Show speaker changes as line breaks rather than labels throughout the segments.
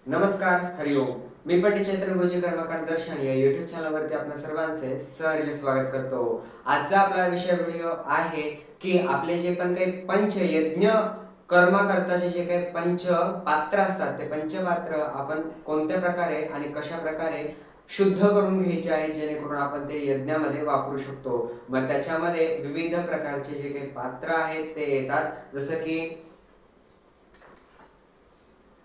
नमस्कार, हरिओम. मी पंडित चैतन्य गुरुजी कर्मकांड दर्शन या युट्यूब चॅनलवरती आपल्या सर्वांचे सहर्ष स्वागत करतो. आजचा आपला विषय व्हिडिओ आहे की आपले जे पण काही पंचयज्ञ कर्माकरताचे जे काही पंच पात्र असतात ते पंचपात्र आपण कोणत्या प्रकारे आणि कशा प्रकारे शुद्ध करून घ्यायचे आहे जेणेकरून आपण ते यज्ञामध्ये वापरू शकतो. मग त्याच्यामध्ये विविध प्रकारचे जे काही पात्र आहेत ते येतात, जसं की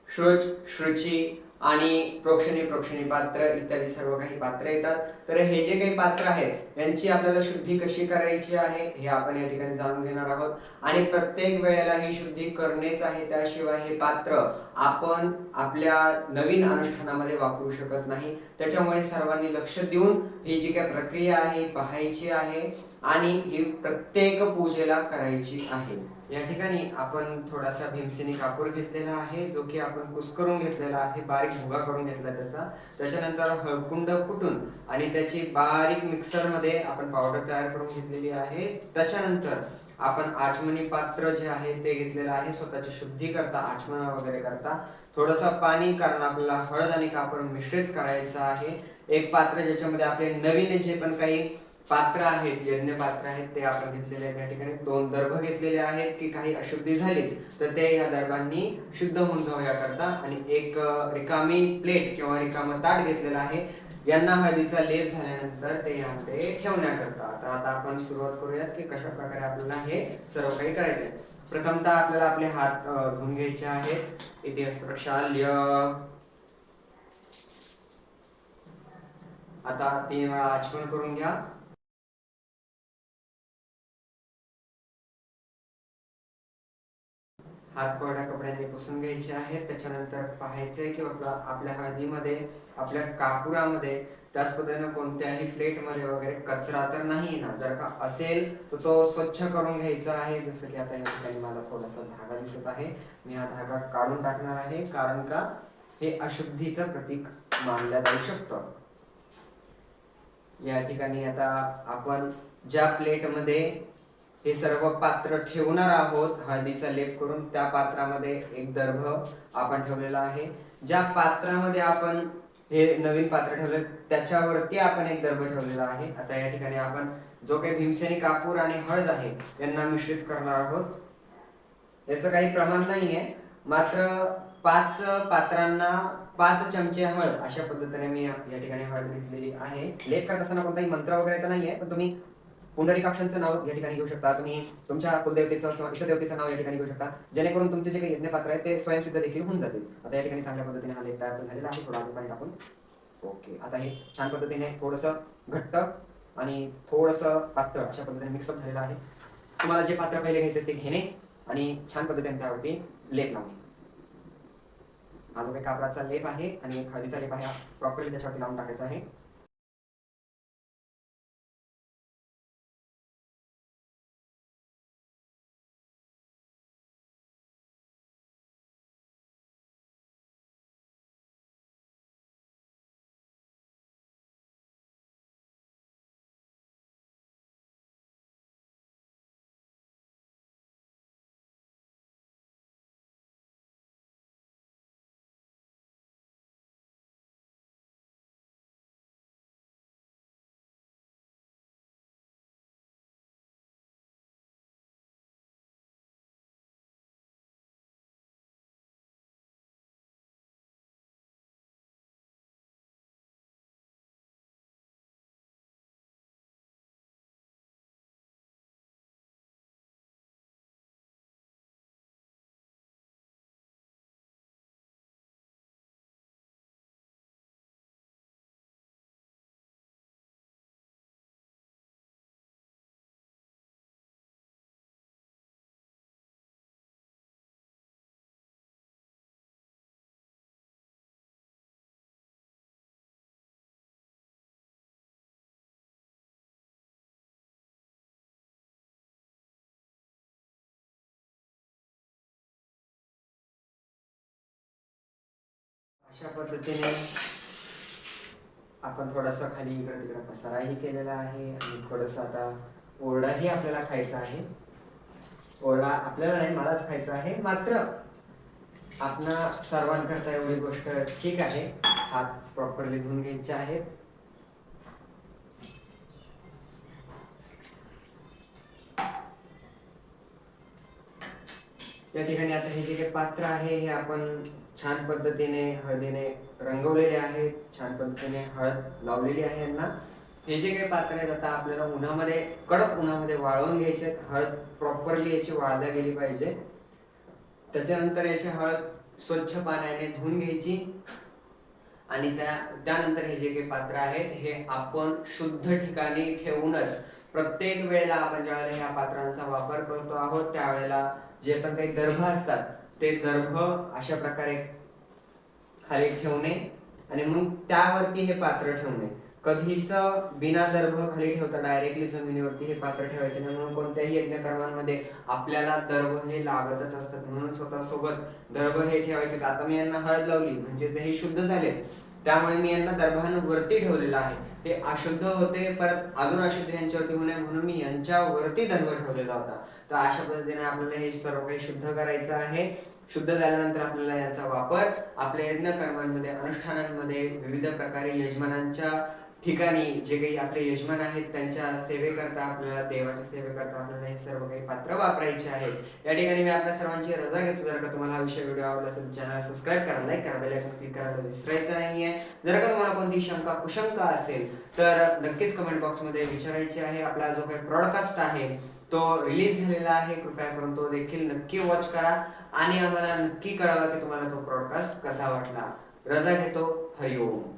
श्रुच, श्रुची आणि प्रोक्षणी पात्र इत्यादी सर्व काही पात्र येतात. तर हे जे काही पात्र आहेत यांची आपल्याला शुद्धी कशी करायची आहे हे आपण या ठिकाणी जाणून घेणार आहोत. आणि प्रत्येक वेळेला ही शुद्धी करणेच आहे, त्याशिवाय हे पात्र आपण आपल्या नवीन अनुष्ठानामध्ये वापरू शकत नाही. त्याच्यामुळे सर्वांनी लक्ष देऊन ही जी काही प्रक्रिया आहे पाहायची आहे आणि ही प्रत्येक पूजेला करायची आहे. या ठिकाणी आपण थोडासा भीमसेनी कापूर घेतलेला आहे, जो की आपण कुस्करून घेतलेला आहे, बारीक भुगा करून घेतला त्याचा. त्याच्यानंतर हळकुंड कुटून आणि त्याची बारीक मिक्सर मध्ये आपण पावडर तयार करून घेतलेली आहे. त्याच्यानंतर आपण आचमनी पात्र जे आहे ते घेतलेलं आहे, स्वतःची शुद्धी करता, आचमन वगैरे करता. थोडंसं पाणी, कारण आपल्याला हळद आणि कापूर मिश्रित करायचं आहे. एक पात्र ज्याच्यामध्ये आपले नवीन जे पण काही पात्र आहेत, यज्ञ पात्र आहेत ते आपण घेतलेले आहेत. या ठिकाणी 2 दर्भ घेतलेले आहेत की काही अशुद्धी झालीच तर ते या दर्भांनी शुद्ध होऊन जाऊ याकरता. आणि एक रिकामी प्लेट किंवा रिकामा ताट घेतलेला आहे, यांना हळदीचा लेप झाल्यानंतर ते यामध्ये ठेवण्याकरता. तर आता आपण सुरुवात करूयात की कशा प्रकारे आपल्याला हे सर्व काही करायचंय. प्रथमतः आपल्याला आपले हात धुवून घ्यायचे आहेत. इथे प्रक्षाल्य. आता 3 वेळा आचमन करून घ्या. हात कोरड्या कपड्याने पुसून घ्यायचे आहेत. त्याच्यानंतर पाहायचंय की आपल्या हळदीमध्ये, आपल्या कापुरामध्ये त्याच पद्धतीने कोणत्याही प्लेटमध्ये वगैरे कचरा तर नाही ना. जर का असेल तर तो स्वच्छ करून घ्यायचा आहे. जसं की आता या ठिकाणी मला थोडासा धागा दिसत आहे, मी हा धागा काढून टाकणार आहे, कारण का हे अशुद्धीचं प्रतीक मानलं जाऊ शकतं. या ठिकाणी आता आपण ज्या प्लेटमध्ये हे सर्व पात्र ठेवणार आहोत हळदीचा लेप करून, त्या पात्रामध्ये एक दर्भ आपण ठेवलेला आहे. ज्या पात्रामध्ये आपण हे नवीन पात्र ठेवले त्याच्यावरती आपण एक दर्भ ठेवलेला आहे. आता या ठिकाणी आपण जो काही भीमसेनी कापूर आणि हळद आहे यांना मिश्रित करणार आहोत. याचं काही प्रमाण नाहीये, मात्र 5 पात्रांना 5 चमचे हळद अशा पद्धतीने मी या ठिकाणी हळद घेतलेली आहे. लेप करत असताना कोणताही मंत्र वगैरे तर नाहीये, पण तुम्ही पुंडरीकाक्षांचं नाव या ठिकाणी घेऊ शकता, तुम्ही तुमच्या कुलदेवतेचं किंवा इष्टदेवतेचं नाव या ठिकाणी घेऊ शकता, जेणेकरून तुमचे जे काही यज्ञपात्र आहे ते स्वयंसिद्ध देखील होऊन जातील. आता या ठिकाणी चांगल्या पद्धतीने हा लेप तयार झालेला आहे. थोडा पाणी टाकून ओके. आता हे छान पद्धतीने थोडंसं घट्ट आणि थोडंसं पातळ अशा पद्धतीने मिक्सअप झालेलं आहे. तुम्हाला जे पात्र पहिले घ्यायचे ते घेणे आणि छान पद्धतीने त्यावरती लेप लावणे. हा जो काही कापराचा लेप आहे आणि हळदीचा लेप आहे प्रॉपरली त्याच्यावरती लावून टाकायचा आहे. अशा पद्धतीने आपण थोडासा खाली इकडे तिकडे पसाराही केलेला आहे आणि थोडंसं आता ओरडाही आपल्याला खायचा आहे. ओरडा आपल्याला नाही, मलाच खायचा आहे. मात्र आपणा सर्वांकरता एवढी गोष्ट ठीक आहे, हात प्रॉपरली धुवून घ्यायचे आहेत. या ठिकाणी आता हे जे काही पात्र आहे हे आपण छान पद्धतीने हळदीने रंगवलेले आहे, छान पद्धतीने हळद लावलेली आहे यांना. हे जे काही पात्र आहेत आता आपल्याला उन्हामध्ये, कडक उन्हामध्ये वाळवून घ्यायचे. हळद प्रॉपरली याची वाळल्या गेली पाहिजे. त्याच्यानंतर याची हळद स्वच्छ पाण्याने धुवून घ्यायची आणि त्यानंतर हे जे काही पात्र आहेत हे आपण शुद्ध ठिकाणी ठेवूनच, प्रत्येक वेळेला आपण ज्यावेळेला ह्या पात्रांचा वापर करतो आहोत त्यावेळेला जे पण काही दर्भ असतात ते दर्भ अशा प्रकारे खाली ठेवणे आणि मग त्यावरती हे पात्र ठेवणे. कधीच बिना दर्भ खाली ठेवता डायरेक्टली जमिनीवरती हे पात्र ठेवायचे नाही. म्हणून कोणत्याही यज्ञकर्मांमध्ये आपल्याला दर्भ हे लागतच असतात, म्हणून स्वतः सोबत दर्भ हे ठेवायचे. आता मी यांना हळद लावली म्हणजे हे शुद्ध झाले, त्यामुळे मी यांना दर्भानं वरती ठेवलेलं आहे. ते अशुद्ध होते, परत अजून अशुद्ध यांच्यावरती होऊ नये म्हणून मी यांच्यावरती दर्भ ठेवलेला होता. तर अशा पद्धतीने आपल्याला हे सर्व काही शुद्ध करायचं आहे. शुद्ध झाल्यानंतर आपल्याला याचा वापर आपल्या यज्ञ कर्मांमध्ये, अनुष्ठानांमध्ये, विविध प्रकारे यजमानांच्या ठिकाणी जे काही आपले यजमान आहेत त्यांच्या सेवेकरता, आपल्याला देवाच्या सेवेकरता आपल्याला हे सर्व काही पात्र वापरायचे आहे. या ठिकाणी मी आपल्या सर्वांची रजा घेतो. जर का तुम्हाला हा व्हिडिओ आवडला असेल चॅनल सबस्क्राईब करा, लाईक करा, बेल आयकॉन क्लिक करायला विसरायचं नाहीये. जर का तुम्हाला कोणती शंका कुशंका असेल तर नक्कीच कमेंट बॉक्स मध्ये विचारायची आहे. आपला जो काही ब्रॉडकास्ट आहे तो रिलीज झालेला आहे, कृपया करून तो देखील नक्की वॉच करा आणि आम्हाला नक्की कळवा की तुम्हाला तो ब्रॉडकास्ट कसा वाटला. रजा घेतो. हरिओम.